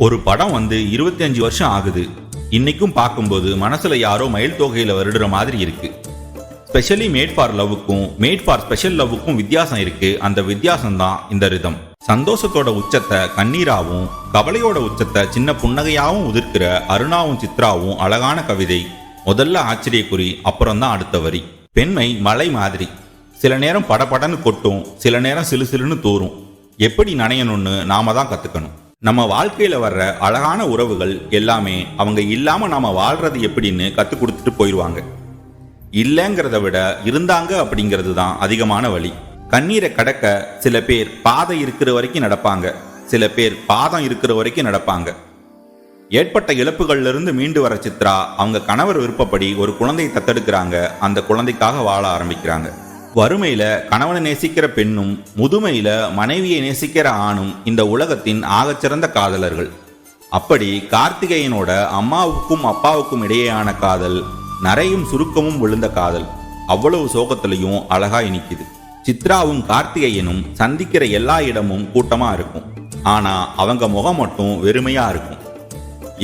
ஒரு படம் 25 வருஷம் ஆகுது. இன்னைக்கும் பார்க்கும்போது மனசுல யாரோ மயில் தொகையில வருடுற மாதிரி இருக்கு. ஸ்பெஷலி மேட் ஃபார் லவ்வுக்கும் மேட் ஃபார் ஸ்பெஷல் லவ்வுக்கும் வித்தியாசம் இருக்கு. அந்த வித்தியாசம் தான் இந்த ரிதம். சந்தோஷத்தோட உச்சத்தை கண்ணீராவும், கவலையோட உச்சத்தை சின்ன புன்னகையாவும் உதிர்க்கிற அருணாவும் சித்ராவும் அழகான கவிதை. முதல்ல ஆச்சரியக்குறி, அப்புறம் தான் அடுத்த வரி. பெண்மை மலை மாதிரி, சில நேரம் படபடன்னு கொட்டும், சில நேரம் சிலு சிலுன்னு தூரும். எப்படி நனையணும்னு நாம தான் கத்துக்கணும். நம்ம வாழ்க்கையில வர்ற அழகான உறவுகள் எல்லாமே அவங்க இல்லாம நாம வாழ்றது எப்படின்னு கத்து கொடுத்துட்டு போயிடுவாங்க. இல்லைங்கிறத விட இருந்தாங்க அப்படிங்கிறது தான் அதிகமான வழி. கண்ணீரை கடக்க சில பேர் பாதை இருக்கிற வரைக்கும் நடப்பாங்க, சில பேர் பாதம் இருக்கிற வரைக்கும் நடப்பாங்க. ஏற்பட்ட இழப்புகள்ல இருந்து மீண்டு வர சித்ரா அவங்க கணவர் விருப்பப்படி ஒரு குழந்தையை தத்தெடுக்கிறாங்க. அந்த குழந்தைக்காக வாழ ஆரம்பிக்கிறாங்க. வறுமையில கணவனை நேசிக்கிற பெண்ணும், முதுமையில மனைவியை நேசிக்கிற ஆணும் இந்த உலகத்தின் ஆகச்சிறந்த காதலர்கள். அப்படி கார்த்திகேயனோட அம்மாவுக்கும் அப்பாவுக்கும் இடையேயான காதல் நரையும் சுருக்கமும் விழுந்த காதல். அவ்வளவு சோகத்திலையும் அழகா இனிக்குது. சித்ராவும் கார்த்திகேயனும் சந்திக்கிற எல்லா இடமும் கூட்டமா இருக்கும். ஆனா அவங்க முகம் மட்டும் வெறுமையா இருக்கும்.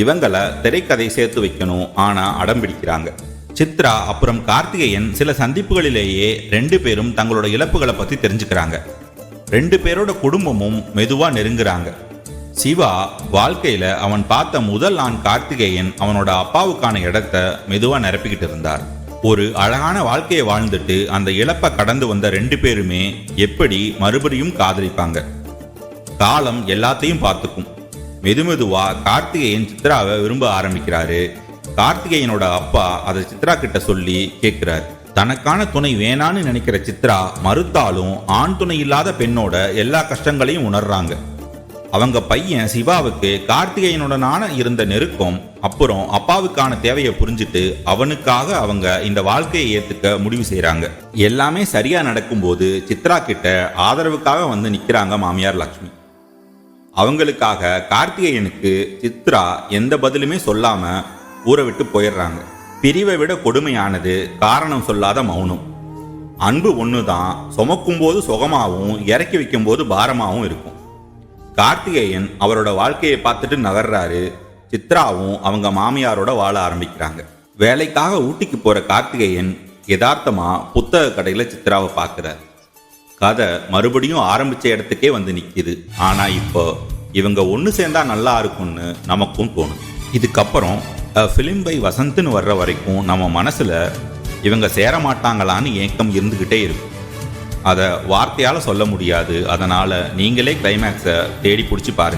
இவங்களை திரைக்கதை சேர்த்து வைக்கணும், ஆனா அடம் பிடிக்கிறாங்க. சித்ரா அப்புறம் கார்த்திகேயன் சில சந்திப்புகளிலேயே 2 பேரும் தங்களோட இழப்புகளை பத்தி தெரிஞ்சுக்கிறாங்க. 2 பேரோட குடும்பமும் மெதுவா நெருங்குறாங்க. சிவா வாழ்க்கையில அவன் பார்த்த முதல் ஆண் கார்த்திகேயன் அவனோட அப்பாவுக்கான இடத்தை மெதுவா நிரப்பிக்கிட்டு இருந்தார். ஒரு அழகான வாழ்க்கையை வாழ்ந்துட்டு அந்த இழப்பை கடந்து வந்த 2 பேருமே எப்படி மறுபடியும் காதலிப்பாங்க? காலம் எல்லாத்தையும் பார்த்துக்கும். மெதுமெதுவா கார்த்திகேயன் சித்ராவை விரும்ப ஆரம்பிக்கிறாரு. கார்த்திகேயனோட அப்பா அதை சித்ரா கிட்ட சொல்லி கேட்கிறார். தனக்கான துணை வேணான்னு நினைக்கிற சித்ரா மறுத்தாலும் ஆண் துணை இல்லாத பெண்ணோட எல்லா கஷ்டங்களையும் உணர்றாங்க. அவங்க பையன் சிவாவுக்கு கார்த்திகேயனுடனான இருந்த நெருக்கம், அப்புறம் அப்பாவுக்கான தேவையை புரிஞ்சுட்டு அவனுக்காக அவங்க இந்த வாழ்க்கையை ஏத்துக்க முடிவு செய்யறாங்க. எல்லாமே சரியா நடக்கும்போது சித்ரா கிட்ட ஆதரவுக்காக வந்து நிக்கிறாங்க மாமியார் லக்ஷ்மி. அவங்களுக்காக கார்த்திகேயனுக்கு சித்ரா எந்த பதிலுமே சொல்லாம ஊரை விட்டு போயிடுறாங்க. பிரிவை விட கொடுமையானது காரணம் சொல்லாத மௌனம். அன்பு ஒண்ணுதான், சுமக்கும் போது சுகமாகவும் இறக்கி வைக்கும் போது பாரமாகவும் இருக்கும். கார்த்திகேயன் அவரோட வாழ்க்கையை பார்த்துட்டு நகர்றாரு. சித்ராவும் அவங்க மாமியாரோட வாழ ஆரம்பிக்கிறாங்க. வேலைக்காக ஊட்டிக்கு போற கார்த்திகேயன் யதார்த்தமா புத்தக கடையில சித்ராவை பார்க்கிறார். கதை மறுபடியும் ஆரம்பிச்ச இடத்துக்கே வந்து நிக்குது. ஆனா இப்போ இவங்க ஒன்று சேர்ந்தா நல்லா இருக்கும்னு நமக்கும் தோணும். இதுக்கப்புறம் ஃபிலிம் பை வசந்த்னு வர்ற வரைக்கும் நம்ம மனசுல இவங்க சேர மாட்டாங்களான்னு ஏக்கம் இருந்துகிட்டே இருக்கும். அதை வார்த்தையால சொல்ல முடியாது. அதனால நீங்களே கிளைமேக்ஸை தேடி பிடிச்சி பாருங்க.